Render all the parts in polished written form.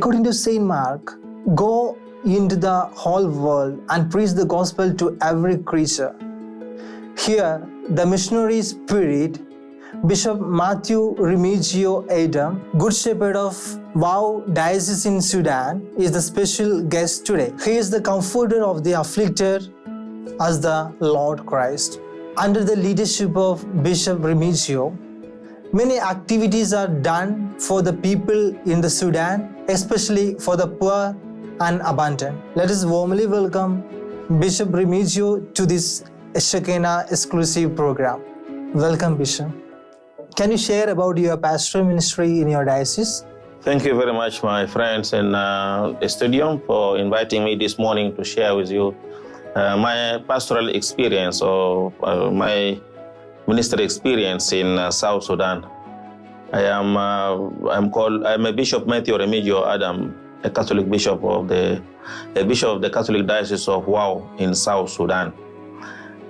According to Saint Mark, go into the whole world and preach the gospel to every creature. Here, the missionary spirit, Bishop Matthew Remigio Adam, Good Shepherd of Wow Diocese in Sudan, is the special guest today. He is the comforter of the afflicted as the Lord Christ. Under the leadership of Bishop Remigio, many activities are done for the people in the Sudan, especially for the poor and abandoned. Let us warmly welcome Bishop Remigio to this Shekinah exclusive program. Welcome, Bishop. Can you share about your pastoral ministry in your diocese? Thank you very much, my friends in the studio, for inviting me this morning to share with you my pastoral experience or my ministry experience in South Sudan. I'm a Bishop Matthew Remigio Adam, a Catholic bishop of the Catholic Diocese of Wow in South Sudan.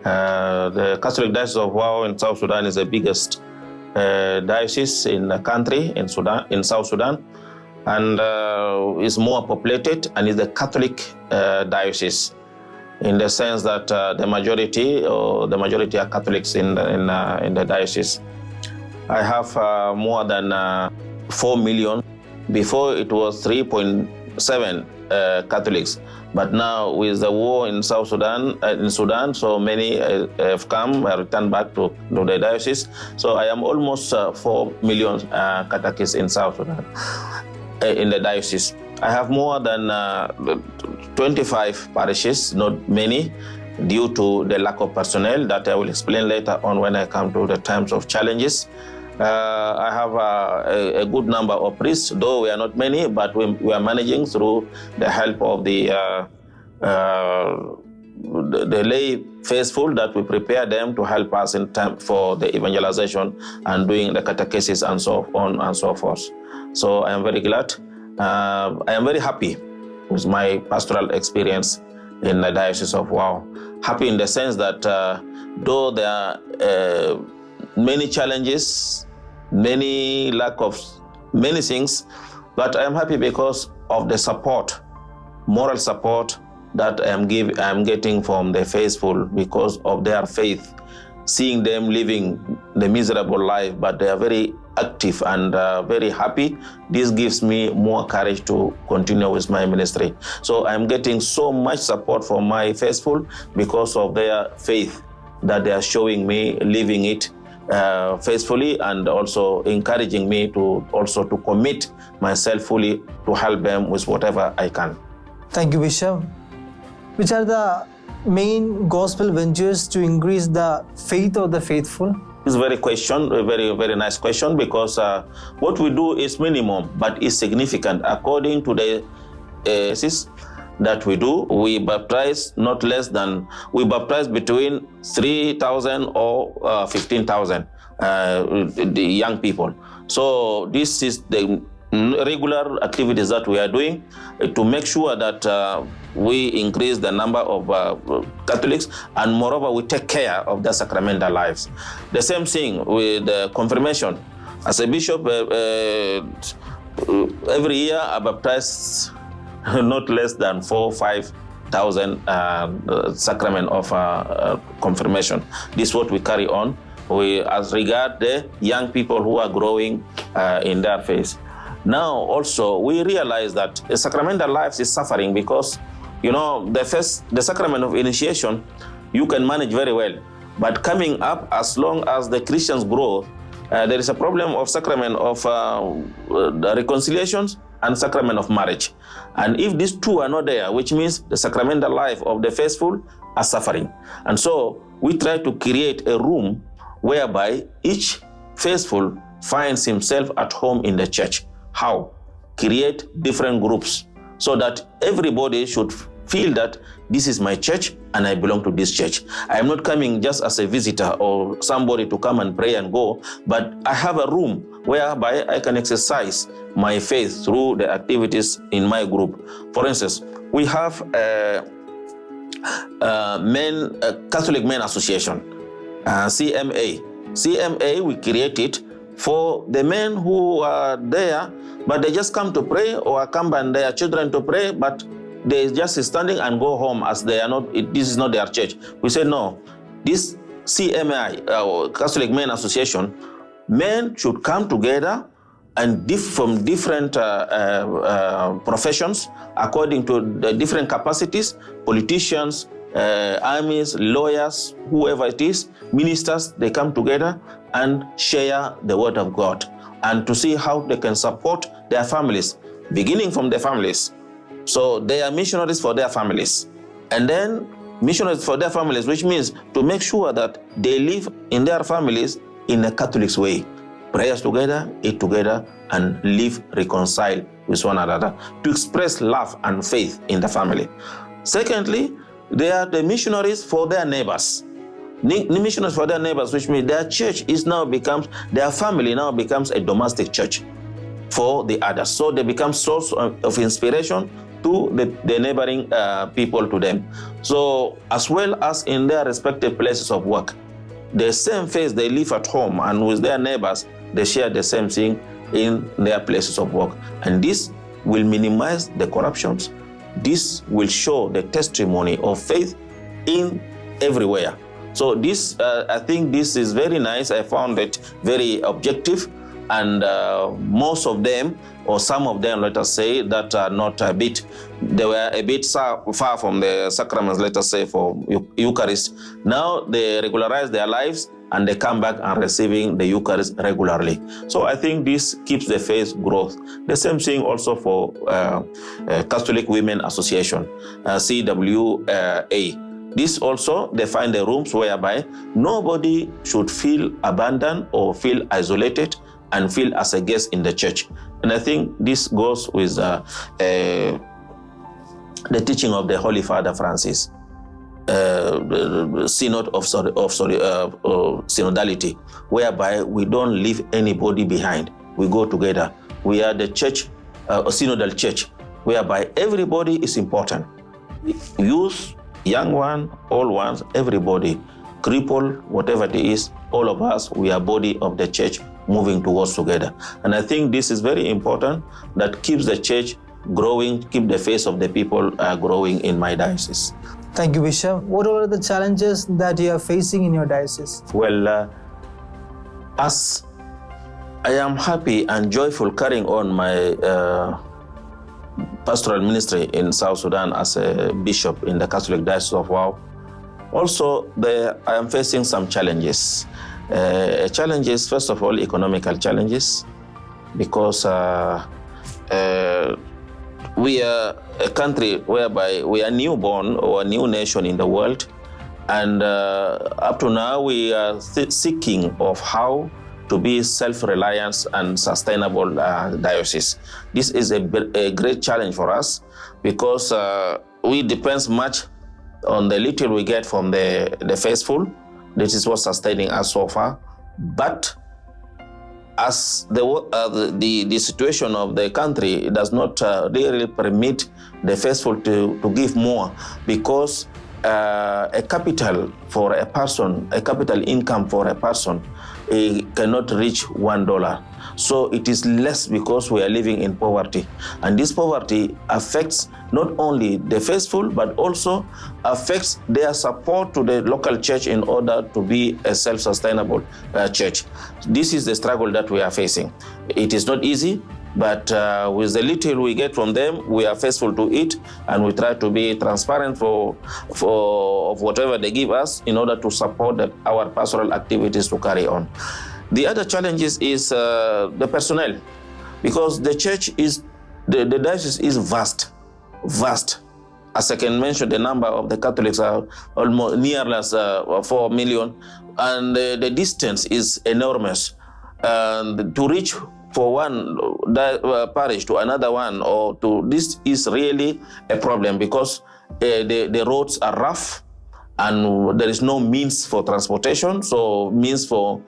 The Catholic Diocese of Wow in South Sudan is the biggest diocese in the country, in South Sudan, and is more populated and is the Catholic diocese, in the sense that the majority are Catholics in the diocese. I have more than 4 million. Before it was 3.7 Catholics, but now with the war in South Sudan, so many have returned back to the diocese. So I am almost 4 million catechists in South Sudan, in the diocese. I have more than 25 parishes, not many, due to the lack of personnel that I will explain later on when I come to the times of challenges. I have a good number of priests, though we are not many, but we are managing through the help of the lay faithful, that we prepare them to help us in time for the evangelization and doing the catechesis and so on and so forth. So I am very glad. I am very happy with my pastoral experience in the Diocese of Wow. Happy in the sense that though there are many challenges, many lack of many things, but I am happy because of the support, moral support that I am getting from the faithful because of their faith, seeing them living the miserable life, but they are very active and very happy. This gives me more courage to continue with my ministry. So I'm getting so much support from my faithful because of their faith that they are showing me, living it faithfully, and also encouraging me to commit myself fully to help them with whatever I can. Thank you, Bishop. Which are the main gospel ventures to increase the faith of the faithful? It's a very nice question, because what we do is minimum but is significant. According to the that we do, we baptize between 3,000 or 15,000 the young people. So this is the regular activities that we are doing to make sure that we increase the number of Catholics, and moreover we take care of their sacramental lives. The same thing with confirmation. As a bishop, every year I baptize not less than 4,000 or 5,000 sacrament of confirmation. This is what we carry on. As regard the young people who are growing in their faith. Now also we realize that the sacramental life is suffering because, the sacrament of initiation you can manage very well, but coming up, as long as the Christians grow, there is a problem of sacrament of the reconciliations and sacrament of marriage. And if these two are not there, which means the sacramental life of the faithful are suffering. And so we try to create a room whereby each faithful finds himself at home in the church. How? Create different groups so that everybody should feel that this is my church and I belong to this church. I am not coming just as a visitor or somebody to come and pray and go, but I have a room whereby I can exercise my faith through the activities in my group. For instance, we have a Catholic Men Association, CMA. CMA, we created for the men who are there, but they just come to pray or accompany their children to pray, but they just standing and go home as they are not, this is not their church. We say, no, this CMI, Catholic Men Association, men should come together and from different professions, according to the different capacities, politicians, armies, lawyers, whoever it is, ministers, they come together and share the word of God and to see how they can support their families, beginning from their families. So they are missionaries for their families. And then missionaries for their families, which means to make sure that they live in their families in a Catholic way. Prayers together, eat together, and live reconciled with one another to express love and faith in the family. Secondly, they are the missionaries for their neighbors. Missionaries for their neighbors, which means their church their family now becomes a domestic church for the others. So they become source of inspiration to the neighboring people to them. So as well as in their respective places of work, the same faith they live at home and with their neighbors, they share the same thing in their places of work. And this will minimize the corruptions. This will show the testimony of faith in everywhere. So this, I think this is very nice. I found it very objective. And most of them, or some of them, let us say, that are not they were a bit far from the sacraments, let us say, for Eucharist. Now they regularize their lives and they come back and receiving the Eucharist regularly. So I think this keeps the faith growth. The same thing also for Catholic Women Association, CWA. This also, they find the rooms whereby nobody should feel abandoned or feel isolated and feel as a guest in the church. And I think this goes with the teaching of the Holy Father Francis, the synod of synodality, whereby we don't leave anybody behind. We go together. We are the church, a synodal church, whereby everybody is important. Youth, young one, old ones, everybody, cripple, whatever it is, all of us, we are body of the church moving towards together. And I think this is very important, that keeps the church growing, keep the faith of the people growing in my diocese. Thank you, Bishop. What are the challenges that you are facing in your diocese? Well, as I am happy and joyful carrying on my pastoral ministry in South Sudan as a bishop in the Catholic Diocese of Wau, also I am facing some challenges. Challenges, first of all, economical challenges, because we are a country whereby we are newborn or a new nation in the world, and up to now we are seeking of how to be self-reliant and sustainable diocese. This is a great challenge for us, because we depend much on the little we get from the faithful. This is what's sustaining us so far. But as the situation of the country does not really permit the faithful to give more, because a capital for a person, a capital income for a person, it cannot reach $1. So it is less, because we are living in poverty. And this poverty affects not only the faithful, but also affects their support to the local church in order to be a self-sustainable church. This is the struggle that we are facing. It is not easy, but with the little we get from them, we are faithful to it, and we try to be transparent for whatever they give us in order to support our pastoral activities to carry on. The other challenges is the personnel, because the church the diocese is vast. As I can mention, the number of the Catholics are almost nearly 4 million, and the distance is enormous. And to reach for one parish to another one, this is really a problem, because the roads are rough, and there is no means for transportation, so means for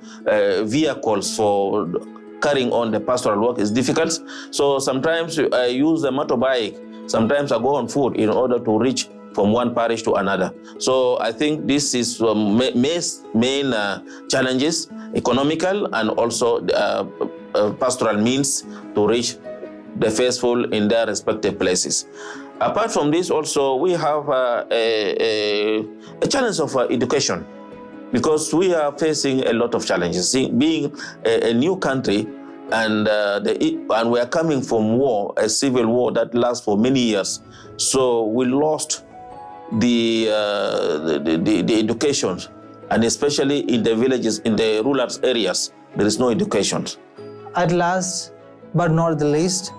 vehicles for carrying on the pastoral work is difficult. So sometimes I use the motorbike, sometimes I go on foot in order to reach from one parish to another. So I think this is main challenges, economical and also pastoral means to reach the faithful in their respective places. Apart from this, also we have a challenge of education, because we are facing a lot of challenges. Being a new country, and we are coming from war, a civil war that lasts for many years. So we lost the education, and especially in the villages, in the rural areas, there is no education. At last, but not the least,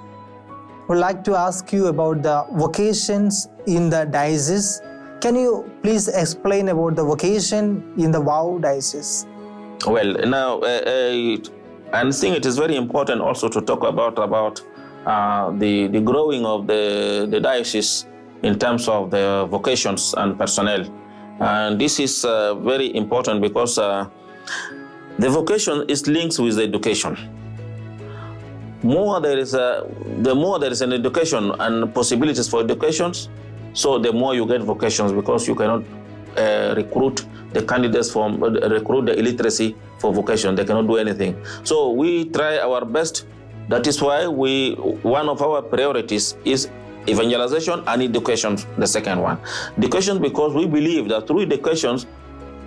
I would like to ask you about the vocations in the diocese. Can you please explain about the vocation in the WOW diocese? Well, now, I think it is very important also to talk about the growing of the diocese in terms of the vocations and personnel. And this is very important because the vocation is linked with the education. The more there is an education and possibilities for educations, so the more you get vocations, because you cannot recruit the candidates recruit the illiteracy for vocation. They cannot do anything. So we try our best. That is why one of our priorities is evangelization and education, the second one. Education, because we believe that through education,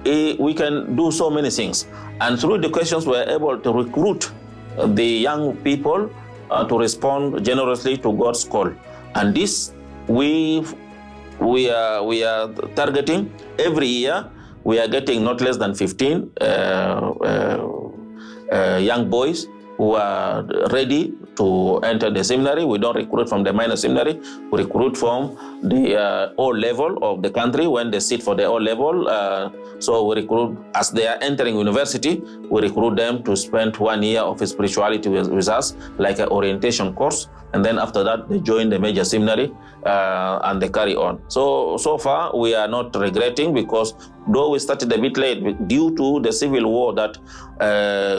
we can do so many things. And through education, we are able to recruit the young people to respond generously to God's call. And this we are targeting every year. We are getting not less than 15 young boys who are ready to enter the seminary. We don't recruit from the minor seminary. We recruit from the O level of the country when they sit for the O level. So we recruit, as they are entering university, we recruit them to spend 1 year of spirituality with us, like an orientation course. And then after that, they join the major seminary and they carry on. So far, we are not regretting, because though we started a bit late due to the civil war, that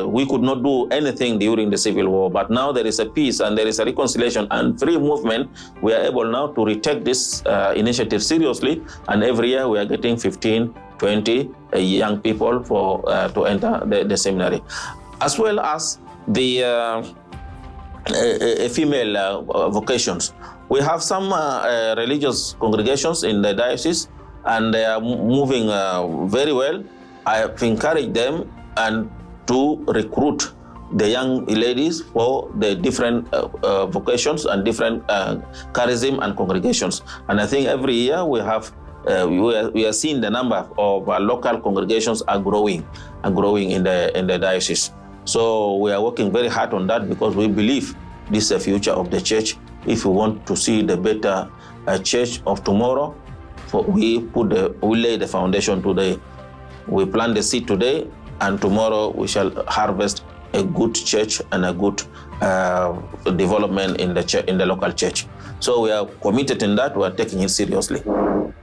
we could not do anything during the civil war. But now there is a peace and there is a reconciliation and free movement. We are able now to retake this initiative seriously. And every year we are getting 15, 20 young people to enter the seminary. As well as the female vocations. We have some religious congregations in the diocese, and they are moving very well. I have encouraged them and to recruit the young ladies for the different vocations and different charism and congregations. And I think every year we are seeing the number of local congregations are growing in the diocese. So we are working very hard on that, because we believe this is the future of the church. If we want to see the better church of tomorrow, we lay the foundation today. We plant the seed today, and tomorrow we shall harvest a good church and a good development in the local church. So we are committed in that. We are taking it seriously.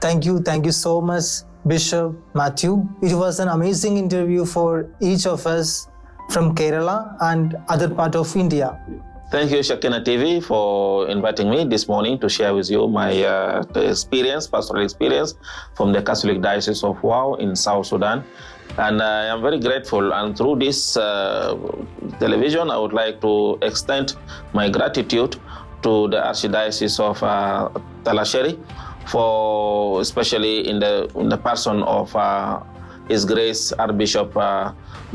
Thank you so much, Bishop Matthew. It was an amazing interview for each of us from Kerala and other part of India. Thank you, Shekinah TV, for inviting me this morning to share with you my pastoral experience from the Catholic Diocese of WOW in South Sudan. And I am very grateful. And through this television, I would like to extend my gratitude to the Archdiocese of Talasheri, for especially in the person of His Grace Archbishop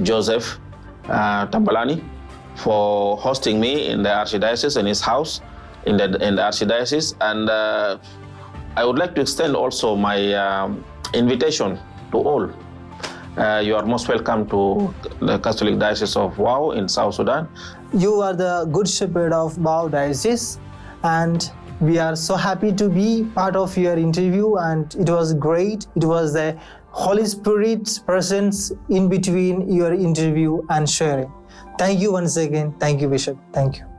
Joseph Tambalani, for hosting me in the Archdiocese, in his house in the Archdiocese. And I would like to extend also my invitation to all. You are most welcome to the Catholic Diocese of WOW in South Sudan. You are the Good Shepherd of WOW Diocese, and we are so happy to be part of your interview, and it was great. It was the Holy Spirit's presence in between your interview and sharing. Thank you once again. Thank you, Bishop. Thank you.